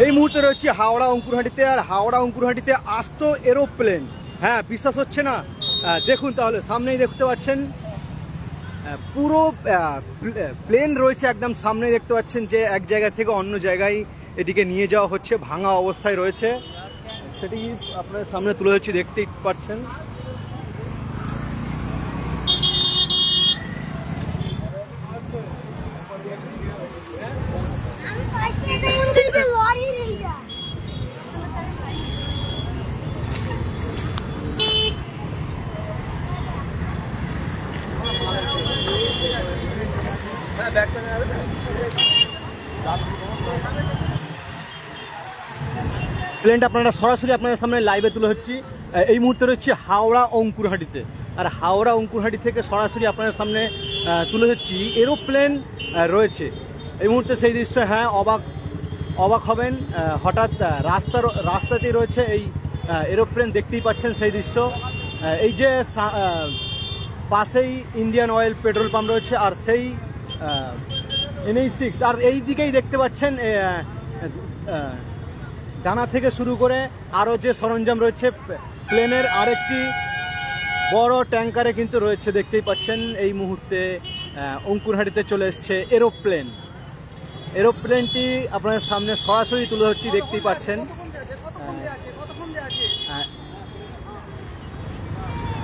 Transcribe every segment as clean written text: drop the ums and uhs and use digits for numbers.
এই মুহূর্তে রয়েছে হাওড়া অঙ্কুরহাটিতে, আর হাওড়া অঙ্কুরহাটিতে আস্ত এরোপ্লেন। হ্যাঁ, বিশ্বাস হচ্ছে না? দেখুন তাহলে, সামনেই দেখতে পাচ্ছেন পুরো প্লেন রয়েছে একদম সামনে। দেখতে পাচ্ছেন যে এক জায়গা থেকে অন্য জায়গায় এটিকে নিয়ে যাওয়া হচ্ছে, ভাঙা অবস্থায় রয়েছে। সেটি আপনার সামনে তুলে ধরছি, দেখতেই পাচ্ছেন। প্লেনটা আপনারা সরাসরি আপনাদের সামনে লাইভে তুলে হচ্ছি। এই মুহূর্তে রয়েছে হাওড়া অঙ্কুরহাটিতে, আর হাওড়া অঙ্কুরহাটি থেকে সরাসরি আপনাদের সামনে তুলে ধরছি এরোপ্লেন রয়েছে এই মুহূর্তে সেই দৃশ্য। হ্যাঁ, অবাক হবেন, হঠাৎ রাস্তাতেই রয়েছে এই এরোপ্লেন, দেখতেই পাচ্ছেন সেই দৃশ্য। এই যে পাশেই ইন্ডিয়ান অয়েল পেট্রোল পাম্প রয়েছে, আর সেই NH6, আর এই দিকেই দেখতে পাচ্ছেন ডানা থেকে শুরু করে আরও যে সরঞ্জাম রয়েছে প্লেনের, আরেকটি বড় ট্যাঙ্কারে কিন্তু রয়েছে, দেখতেই পাচ্ছেন। এই মুহূর্তে অঙ্কুরহাটিতে চলে এসছে এরোপ্লেনটি আপনাদের সামনে সরাসরি তুলে ধরছি, দেখতেই পাচ্ছেন।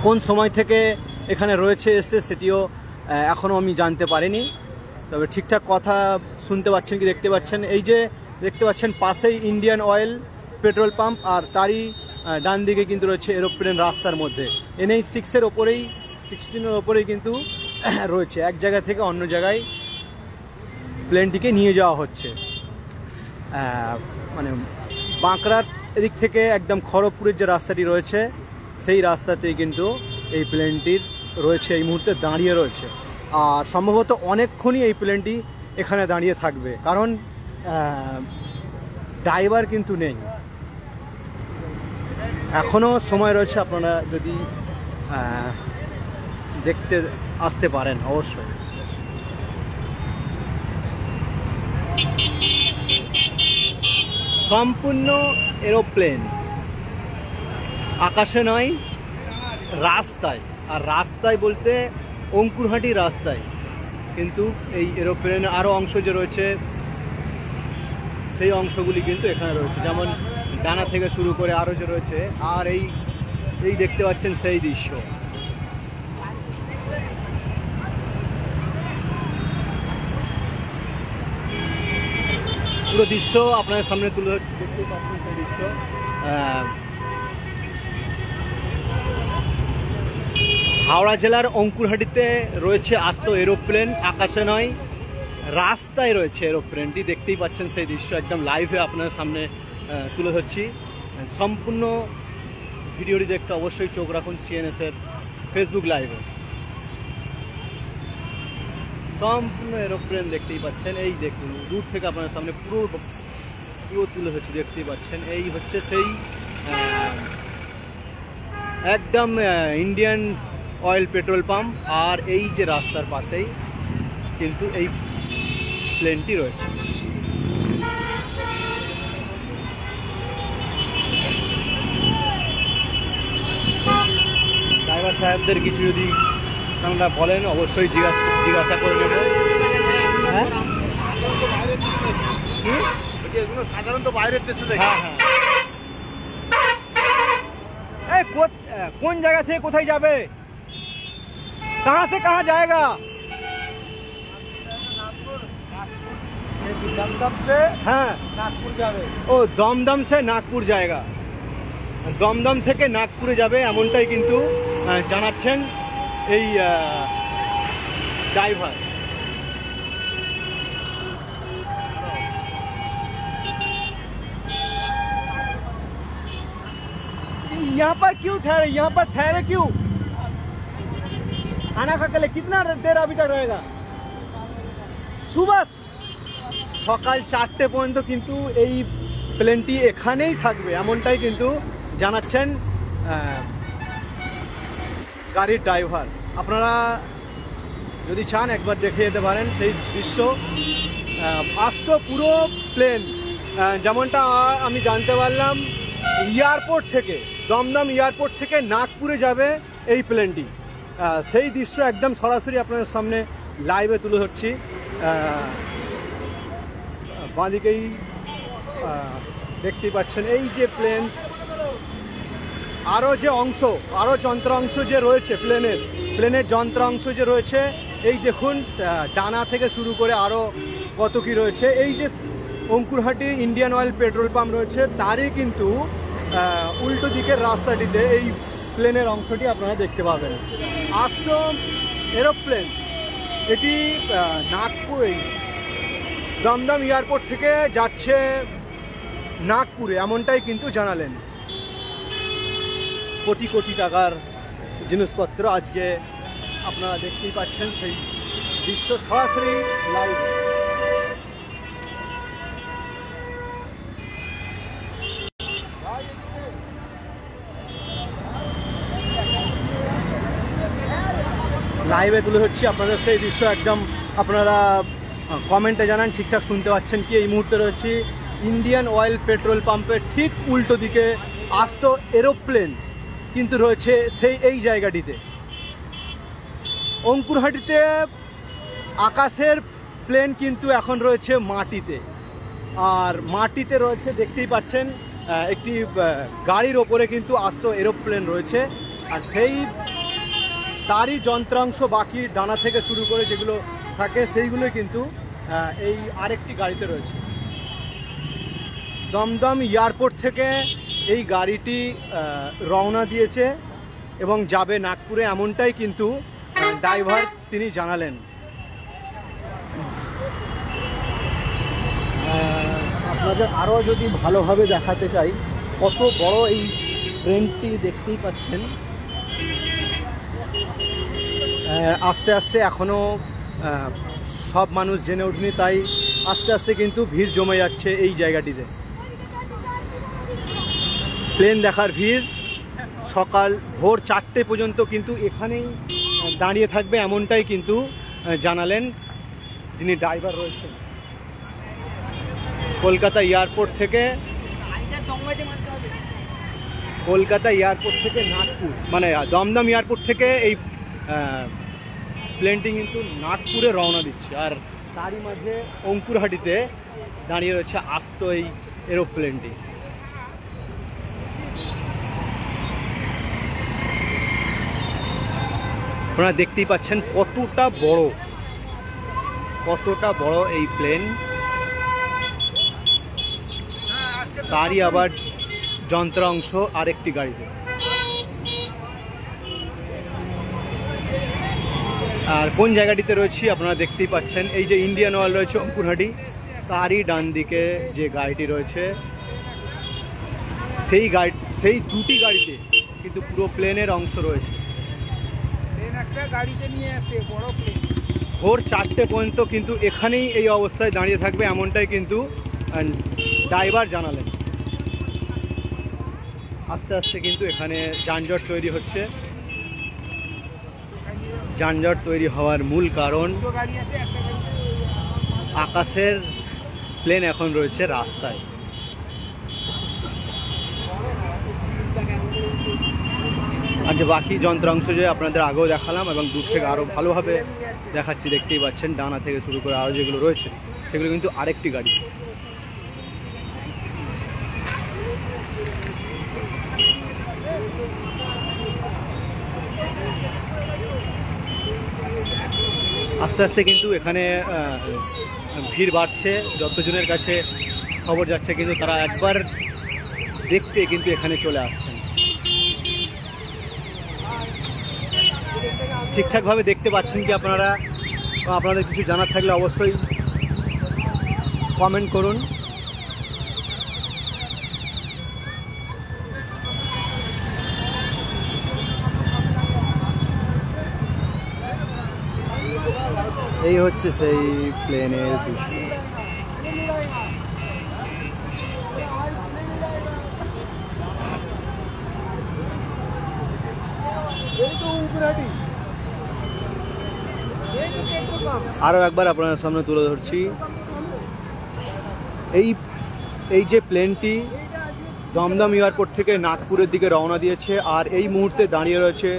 কোন সময় থেকে এখানে রয়েছে এসে সেটিও এখনও আমি জানতে পারিনি, তবে ঠিকঠাক কথা শুনতে পাচ্ছেন কি দেখতে পাচ্ছেন। এই যে দেখতে পাচ্ছেন পাশেই ইন্ডিয়ান অয়েল পেট্রোল পাম্প, আর তারই ডান দিকে কিন্তু রয়েছে এরোপ্লেন রাস্তার মধ্যে। NH6-এর ওপরেই 16-এর ওপরেই কিন্তু রয়েছে, এক জায়গা থেকে অন্য জায়গায় প্লেনটিকে নিয়ে যাওয়া হচ্ছে। মানে বাঁকড়ার এদিক থেকে একদম খড়গপুরের যে রাস্তাটি রয়েছে সেই রাস্তাতেই কিন্তু এই প্লেনটির রয়েছে, এই মুহূর্তে দাঁড়িয়ে রয়েছে। আর সম্ভবত অনেকক্ষণই এই প্লেনটি এখানে দাঁড়িয়ে থাকবে, কারণ ড্রাইভার কিন্তু নেই, এখনও সময় রয়েছে। আপনারা যদি দেখতে আসতে পারেন অবশ্যই। সম্পূর্ণ এরোপ্লেন, আকাশে নয়, রাস্তায়। আর রাস্তায় বলতে অঙ্কুরহাটি রাস্তায় কিন্তু এই এরোপ্লেনের আরও অংশ যে রয়েছে সেই অংশগুলি কিন্তু এখানে রয়েছে, যেমন ডানা থেকে শুরু করে আরও যে রয়েছে। আর এই দেখতে পাচ্ছেন সেই দৃশ্য। পুরো দৃশ্য আপনাদের সামনে তুলে ধরছি, দেখতে পাচ্ছেন সেই দৃশ্য। হাওড়া জেলার অঙ্কুরহাটিতে রয়েছে আস্ত এরোপ্লেন, আকাশে নয় রাস্তায় রয়েছে এরোপ্লেনটি, দেখতেই পাচ্ছেন সেই দৃশ্য। একদম লাইভে আপনাদের সামনে তুলে ধরছি। সম্পূর্ণ ভিডিওটি দেখতে অবশ্যই চোখ রাখুন CNS-এর ফেসবুক লাইভে। সম্পূর্ণ এরোপ্লেন দেখতেই পাচ্ছেন, এই দেখুন দূর থেকে আপনাদের সামনে পুরো তুলে ধরছি, দেখতেই পাচ্ছেন। এই হচ্ছে সেই একদম ইন্ডিয়ান অয়েল পেট্রোল পাম্প, আর এই যে রাস্তার পাশেই কিন্তু এই প্লেনটি রয়েছে। ড্রাইভার সাহেবদের কিছু যদি আপনারা বলেন অবশ্যই জিজ্ঞাসা করে নেব। হ্যাঁ, সাধারণত বাইরের দেশে দেখি। হ্যাঁ, কোন জায়গা থেকে কোথায় যাবে, কাহা সে কাহা जाएगा? দমদম से হ্যাঁ, নাগপুর যাবে। ও দমদম সে নাগপুর জায়গা, দমদম থেকে নাগপুরে যাবে এমনটাই কিন্তু জানাচ্ছেন এই ড্রাইভার। यहाँ पर क्यों ठहरे, यहाँ पर ठहरे क्यों? खाना खा के लिए कितना देर अभी तक रहेगा? सुबह সকাল 4টে পর্যন্ত কিন্তু এই প্লেনটি এখানেই থাকবে এমনটাই কিন্তু জানাচ্ছেন গাড়ির ড্রাইভার। আপনারা যদি চান একবার দেখে যেতে পারেন সেই দৃশ্য। আস্ত পুরো প্লেন যেমনটা আমি জানতে পারলাম এয়ারপোর্ট থেকে, দমদম এয়ারপোর্ট থেকে নাগপুরে যাবে এই প্লেনটি। সেই দৃশ্য একদম সরাসরি আপনাদের সামনে লাইভে তুলে ধরছি। বাঁদিকেই দেখতেই পাচ্ছেন এই যে প্লেন, আরও যে অংশ, আরও যন্ত্রাংশ যে রয়েছে প্লেনের যন্ত্রাংশ যে রয়েছে, এই দেখুন ডানা থেকে শুরু করে আরও কত কি রয়েছে। এই যে Ankurhati Indian oil petrol pump রয়েছে, তারই কিন্তু উল্টো দিকের রাস্তাটিতে এই প্লেনের অংশটি আপনারা দেখতে পাবেন। আশ্রম এরোপ্লেন, এটি নাগপুরে দমদম এয়ারপোর্ট থেকে যাচ্ছে নাগপুরে, এমনটাই কিন্তু জানালেন। কোটি কোটি টাকার জিনিসপত্র আজকে আপনারা দেখতেই পাচ্ছেন, সেই দৃশ্য সরাসরি লাইভ। লাইভে তুলে ধরছি আপনাদের সেই দৃশ্য, একদম আপনারা কমেন্টে জানান ঠিকঠাক শুনতে পাচ্ছেন কি। এই মুহূর্তে রয়েছি ইন্ডিয়ান অয়েল পেট্রোল পাম্পের ঠিক উল্টো দিকে আস্ত এরোপ্লেন কিন্তু রয়েছে এই জায়গাটিতে। অঙ্কুরহাটিতে আকাশের প্লেন কিন্তু এখন রয়েছে মাটিতে, আর মাটিতে রয়েছে দেখতেই পাচ্ছেন একটি গাড়ির ওপরে কিন্তু আস্ত এরোপ্লেন রয়েছে, আর সেই তারই যন্ত্রাংশ বাকি ডানা থেকে শুরু করে যেগুলো থাকে সেইগুলোই কিন্তু এই আরেকটি গাড়িতে রয়েছে। দমদম এয়ারপোর্ট থেকে এই গাড়িটি রওনা দিয়েছে এবং যাবে নাগপুরে, এমনটাই কিন্তু ড্রাইভার তিনি জানালেন। আপনাদের আরও যদি ভালোভাবে দেখাতে চাই কত বড় এই ট্রেনটি, দেখতেই পাচ্ছেন আস্তে আস্তে এখনও সব মানুষ জেনে ওঠেনি, তাই আস্তে আস্তে কিন্তু ভিড় জমে যাচ্ছে এই জায়গাটিতে। প্লেন দেখার ভিড় সকাল ভোর 4টে পর্যন্ত কিন্তু এখানেই দাঁড়িয়ে থাকবে, এমনটাই কিন্তু জানালেন যিনি ড্রাইভার রয়েছেন। কলকাতা এয়ারপোর্ট থেকে নাগপুর, মানে দমদম এয়ারপোর্ট থেকে এই প্লেনটি কিন্তু নাগপুরে রওনা দিচ্ছে, আর তারই মাঝে অঙ্কুরহাটিতে দাঁড়িয়ে রয়েছে আস্ত এই এরোপ্লেনটি। আপনারা দেখতেই পাচ্ছেন কতটা বড় এই প্লেন, তারই আবার যন্ত্রাংশ আরেকটি গাড়িতে। আর কোন জায়গাটিতে রয়েছি আপনারা দেখতেই পাচ্ছেন, এই যে ইন্ডিয়ান অয়েল রয়েছে অঙ্কুরহাটি, তারই ডান দিকে যে গাড়িটি রয়েছে সেই দুটি গাড়িতে কিন্তু পুরো প্লেনের অংশ রয়েছে। ভোর 4টে পর্যন্ত কিন্তু এখানেই এই অবস্থায় দাঁড়িয়ে থাকবে, এমনটাই কিন্তু ড্রাইভার জানালেন। আস্তে আস্তে কিন্তু এখানে যানজট তৈরি হচ্ছে। যানজট তৈরি হওয়ার মূল কারণ আকাশের প্লেন এখন রয়েছে রাস্তায়। আর যে বাকি যন্ত্রাংশ যে আপনাদের আগেও দেখালাম এবং দূর থেকে আরও ভালোভাবে দেখাচ্ছি, দেখতেই পাচ্ছেন ডানা থেকে শুরু করে আরও যেগুলো রয়েছে সেগুলো কিন্তু আরেকটি গাড়ি। আস্তে আস্তে কিন্তু এখানে ভিড় বাড়ছে, যতজনের কাছে খবর যাচ্ছে কিন্তু তারা একবার দেখতে কিন্তু এখানে চলে আসছেন। ঠিকঠাকভাবে দেখতে পাচ্ছেন কি আপনারা? আপনাদের কিছু জানার থাকলে অবশ্যই কমেন্ট করুন। এই হচ্ছে সেই প্লেনের দৃশ্য। আরও একবার আপনার সামনে তুলে ধরছি, এই এই যে প্লেনটি দমদম এয়ারপোর্ট থেকে নাগপুরের দিকে রওনা দিয়েছে, আর এই মুহূর্তে দাঁড়িয়ে রয়েছে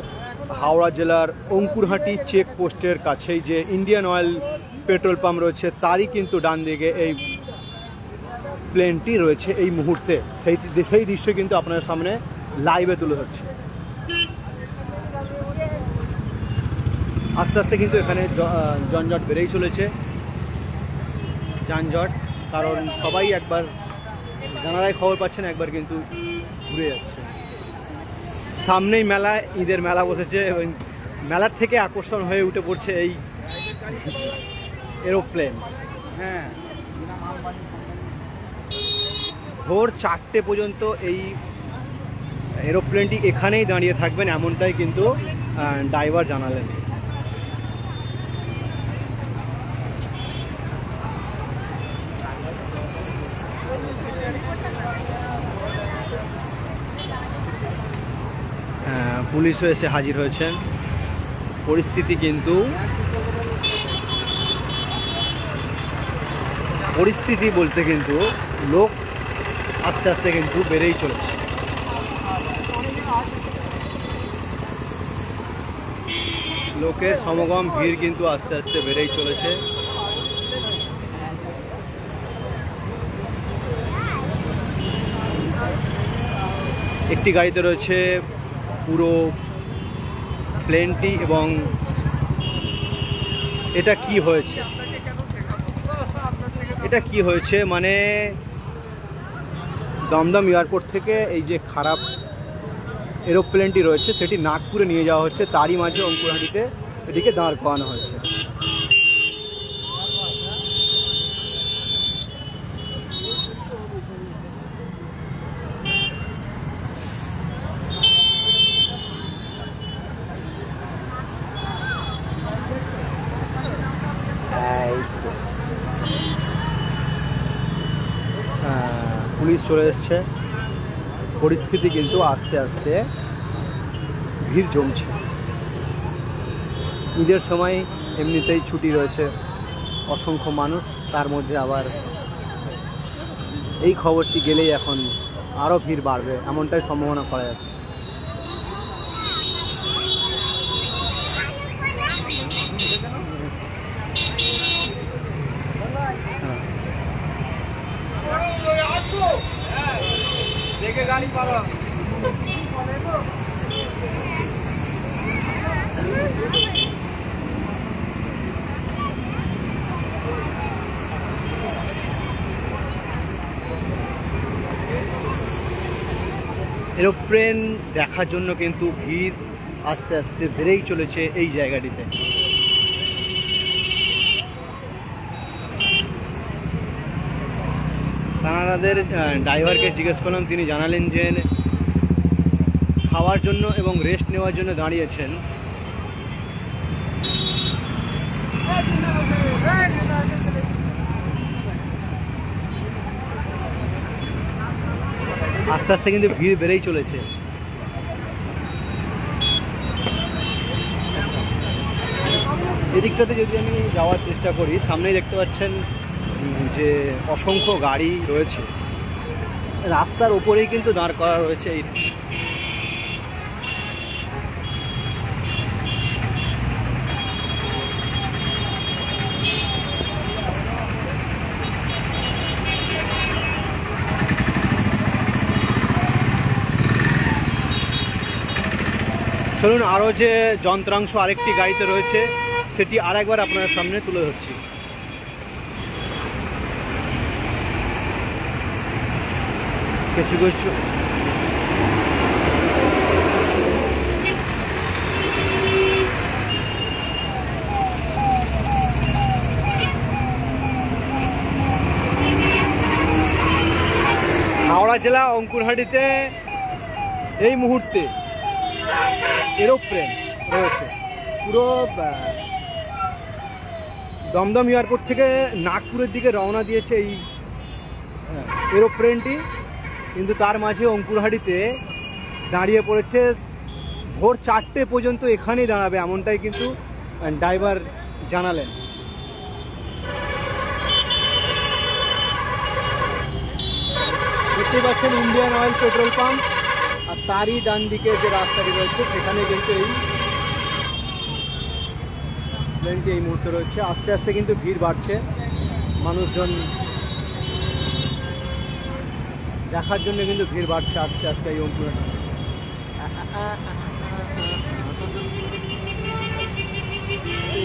হাওড়া জেলার অঙ্কুরহাটি চেকপোস্টের কাছেই যে ইন্ডিয়ান অয়েল পেট্রোল পাম্প রয়েছে তারই কিন্তু ডান দিকে এই প্লেনটি রয়েছে এই মুহূর্তে। সেই দৃশ্য কিন্তু আপনার সামনে লাইভে তুলে ধরছে। আস্তে আস্তে কিন্তু এখানে যানজট বেড়েই চলেছে, যানজট, কারণ সবাই একবার জানারাই খবর পাচ্ছেন, একবার কিন্তু ঘুরে যাচ্ছে। সামনেই মেলা, ঈদের মেলা বসেছে, ওই মেলার থেকে আকর্ষণ হয়ে উঠে পড়ছে এই এরোপ্লেন। হ্যাঁ, ভোর 4টে পর্যন্ত এই এরোপ্লেনটি এখানেই দাঁড়িয়ে থাকবেন, এমনটাই কিন্তু ড্রাইভার জানালেন। পুলিশও এসে হাজির হয়েছেন। পরিস্থিতি বলতে কিন্তু লোক আস্তে আস্তে কিন্তু বেড়েই চলেছে। লোকের সমাগম, ভিড় কিন্তু আস্তে আস্তে বেড়েই চলেছে। একটি গাড়িতে রয়েছে পুরো প্লেনটি, এবং এটা কি হয়েছে মানে দমদম এয়ারপোর্ট থেকে এই যে খারাপ এরোপ্লেনটি রয়েছে সেটি নাগপুরে নিয়ে যাওয়া হচ্ছে, তারই মাঝে অঙ্কুরহাটিতে এদিকে দাঁড় করানো হয়েছে। পুলিশ চলে এসছে। পরিস্থিতি কিন্তু আস্তে আস্তে ভিড় জমছে। ঈদের সময় এমনিতেই ছুটি রয়েছে, অসংখ্য মানুষ, তার মধ্যে আবার এই খবরটি গেলেই এখন আরও ভিড় বাড়বে, এমনটাই সম্ভাবনা করা যাচ্ছে। দেখে গাড়ি পালা এরোপ্লেন দেখার জন্য কিন্তু ভিড় আস্তে আস্তে বেড়েই চলেছে এই জায়গাটিতে। কানাডাদের ড্রাইভারকে জিজ্ঞেস করলাম, তিনি জানালেন যে খাওয়ার জন্য এবং রেস্ট নেওয়ার জন্য দাঁড়িয়েছেন। আস্তে আস্তে কিন্তু ভিড় বেড়েই চলেছে। এদিকটাতে যদি আমি যাওয়ার চেষ্টা করি, সামনেই দেখতে পাচ্ছেন যে অসংখ্য গাড়ি রয়েছে, রাস্তার ওপরেই কিন্তু দাঁড় করা রয়েছে। এই চলুন, আরও যে যন্ত্রাংশ আরেকটি গাড়িতে রয়েছে সেটি আরেকবার আপনার সামনে তুলে ধরছি। কিছু কিছু হাওড়া জেলা অঙ্কুরহাটিতে এই মুহূর্তে এরোপ্লেন রয়েছে। পুরো দমদম এয়ারপোর্ট থেকে নাগপুরের দিকে রওনা দিয়েছে এই এরোপ্লেনটি, কিন্তু তার মাঝে অঙ্কুরহাটিতে দাঁড়িয়ে পড়েছে। ভোর 4টে পর্যন্ত এখানেই দাঁড়াবে, এমনটাই কিন্তু ড্রাইভার জানালেন। দেখতে পাচ্ছেন ইন্ডিয়ান অয়েল পেট্রোল পাম্প, আর তারই ডান দিকে যে রাস্তাটি রয়েছে সেখানে কিন্তু এই প্লেনটি এই মুহূর্তে রয়েছে। আস্তে আস্তে কিন্তু ভিড় বাড়ছে, মানুষজন দেখার জন্য কিন্তু ভিড় বাড়ছে আস্তে আস্তে এই অঙ্কুরহাটি।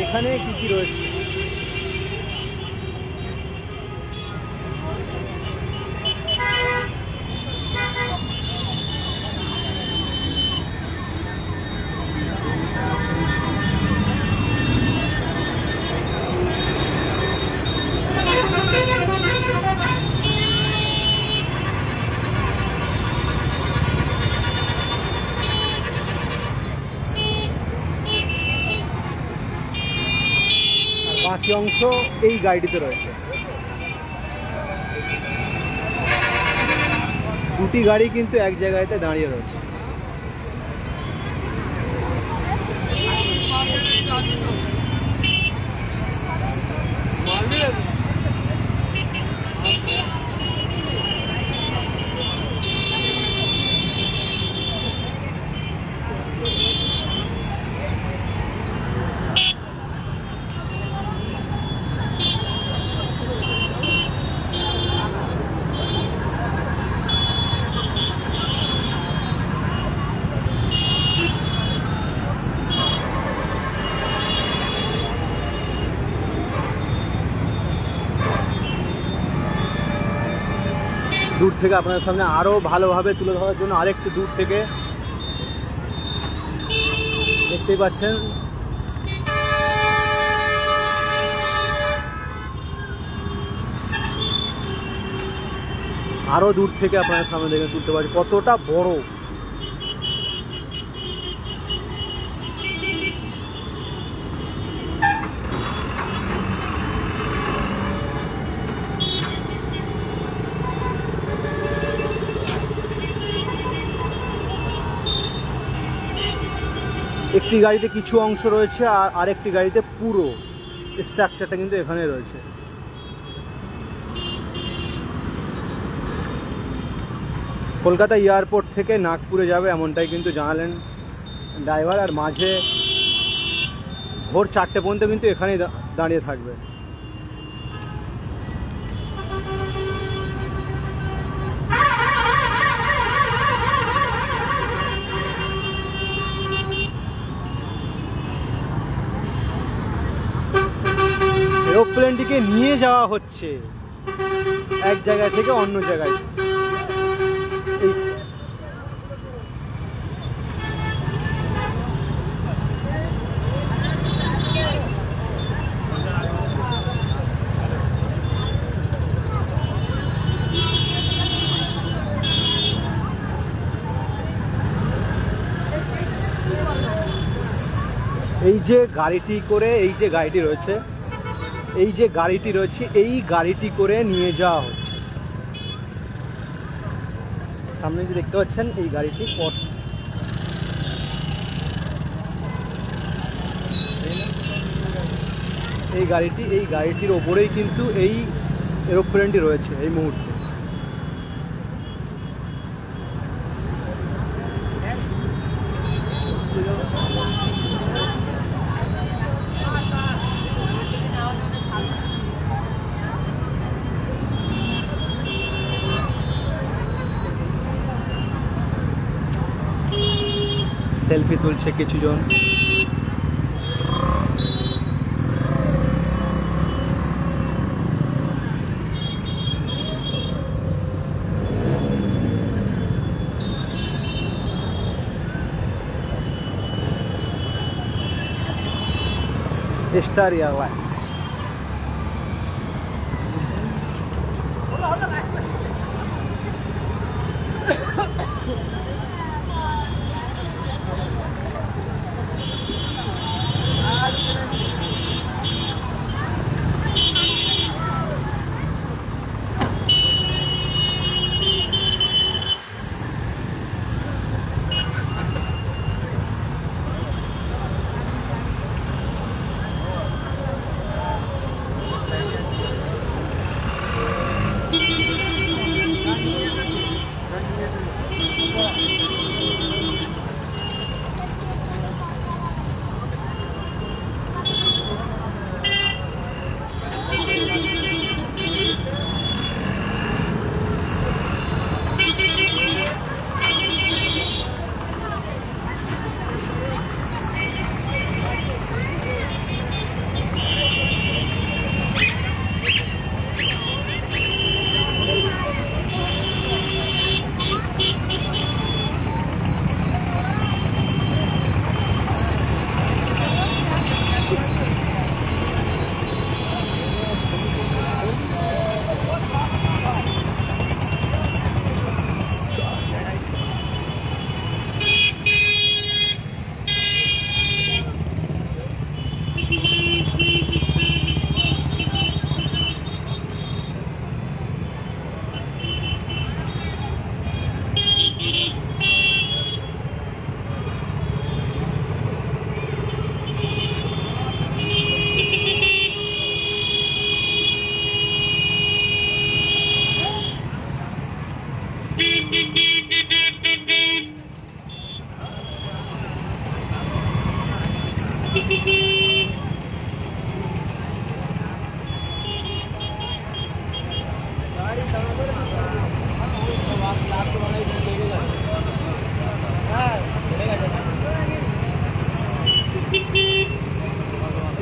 এখানে কি কি রয়েছে? বাকি অংশ এই গাড়িটিতে রয়েছে। দুটি গাড়ি কিন্তু এক জায়গাতে দাঁড়িয়ে রয়েছে। দূর থেকে আপনাদের সামনে আরো ভালোভাবে তুলে ধরার জন্য আরেকটু দূর থেকে দেখতেই পাচ্ছেন আরো দূর থেকে আপনাদের সামনে দেখে তুলতে পারি কতটা বড়। একটি গাড়িতে কিছু অংশ রয়েছে আর আরেকটি গাড়িতে পুরো স্ট্রাকচারটা কিন্তু এখানে রয়েছে। কলকাতা এয়ারপোর্ট থেকে নাগপুরে যাবে এমনটাই কিন্তু জানালেন ড্রাইভার, আর মাঝে ভোর 4টে পর্যন্ত কিন্তু এখানেই দাঁড়িয়ে থাকবে। এরোপ্লেনটিকে নিয়ে যাওয়া হচ্ছে এক জায়গা থেকে অন্য জায়গায়। এই যে গাড়িটি করে এই যে গাড়িটি রয়েছে এই গাড়িটি করে নিয়ে যাওয়া হচ্ছে। সামনে যে দেখতে পাচ্ছেন এই গাড়িটি এই গাড়িটির ওপরেই কিন্তু এই এরোপ্লেনটি রয়েছে এই মুহূর্তে। সেলফি তুলছে কিছুজন। Star airlines.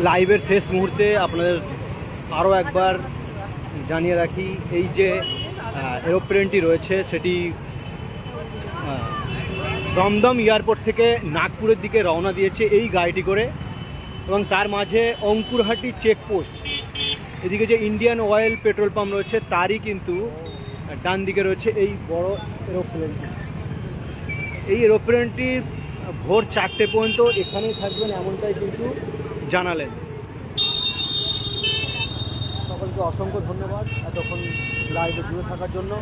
লাইভের শেষ মুহূর্তে আপনাদের আরও একবার জানিয়ে রাখি, এই যে এরোপ্লেনটি রয়েছে সেটি দমদম এয়ারপোর্ট থেকে নাগপুরের দিকে রওনা দিয়েছে এই গাড়িটি করে, এবং তার মাঝে অঙ্কুরহাটি চেকপোস্ট, এদিকে যে ইন্ডিয়ান অয়েল পেট্রোল পাম্প রয়েছে তারই কিন্তু ডান দিকে রয়েছে এই বড় এরোপ্লেনটি। এই এরোপ্লেনটি ভোর 4টে পর্যন্ত এখানেই থাকবেন এমনটাই কিন্তু জানালেন। সকলকে অসংখ্য ধন্যবাদ এতক্ষণ লাইভে জুড়ে থাকার জন্য।